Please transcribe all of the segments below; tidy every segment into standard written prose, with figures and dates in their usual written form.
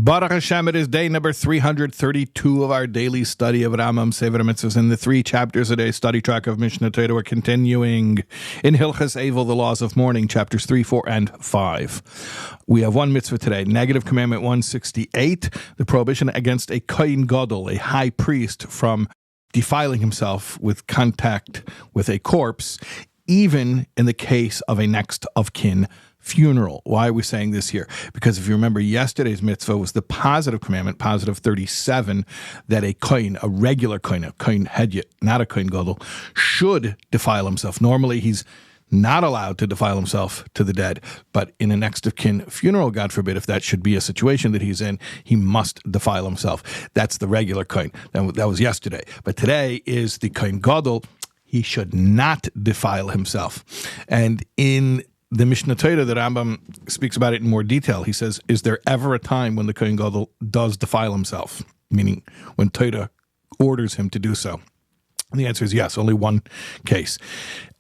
Baruch Hashem, it is day number 332 of our daily study of Rambam, Sefer HaMitzvos. In the 3 chapters a day study track of Mishnah Torah, we're continuing in Hilchas Eivel, the laws of mourning, chapters 3, 4, and 5. We have one mitzvah today, negative commandment 168, the prohibition against a Kohen Gadol, a high priest, from defiling himself with contact with a corpse, even in the case of a next of kin funeral. Why are we saying this here? Because if you remember, yesterday's mitzvah was the positive commandment, positive 37, that a kohen, a regular kohen, a kohen hedyot, not a kohen gadol, should defile himself. Normally, he's not allowed to defile himself to the dead, but in a next of kin funeral, God forbid, if that should be a situation that he's in, he must defile himself. That's the regular kohen. That was yesterday. But today is the kohen gadol. He should not defile himself. And in the Mishnah Torah, that Rambam speaks about it in more detail. He says, is there ever a time when the Kohen Gadol does defile himself? Meaning when Torah orders him to do so. And the answer is yes, only one case.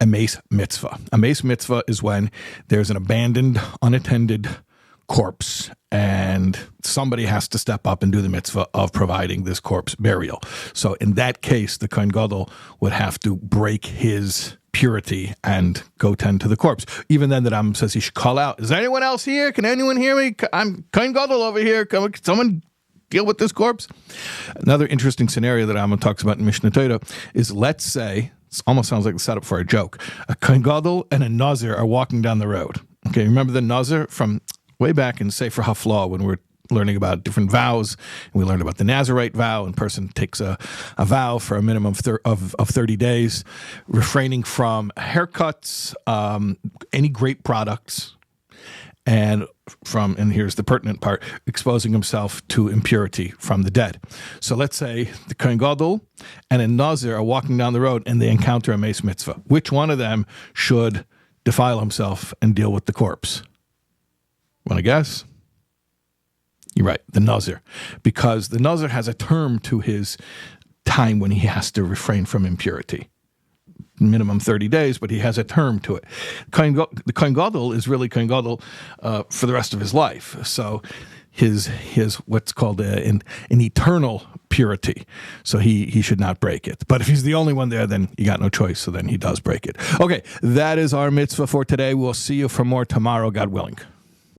A mace mitzvah. A mace mitzvah is when there's an abandoned, unattended corpse, and somebody has to step up and do the mitzvah of providing this corpse burial. So in that case, the Kohen Gadol would have to break his purity and go tend to the corpse. Even then, the Rambam says he should call out, is there anyone else here? Can anyone hear me? I'm Kohen Gadol over here. Can someone deal with this corpse? Another interesting scenario that Rambam talks about in Mishnah Torah is, let's say, it almost sounds like the setup for a joke. A Kohen Gadol and a Nazir are walking down the road. Okay, remember the Nazir from way back in Sefer when we're learning about different vows, and we learned about the Nazarite Vow, and a person takes a vow for a minimum of 30 days, refraining from haircuts, any grape products, and here's the pertinent part, exposing himself to impurity from the dead. So let's say the Kohen Gadol and a Nazir are walking down the road and they encounter a mace mitzvah. Which one of them should defile himself and deal with the corpse? Want to guess? You're right, the Nazir. Because the Nazir has a term to his time when he has to refrain from impurity. Minimum 30 days, but he has a term to it. The Kohen Gadol is really Kohen Gadol for the rest of his life. So his what's called an eternal purity. So he should not break it. But if he's the only one there, then you got no choice. So then he does break it. Okay, that is our mitzvah for today. We'll see you for more tomorrow, God willing.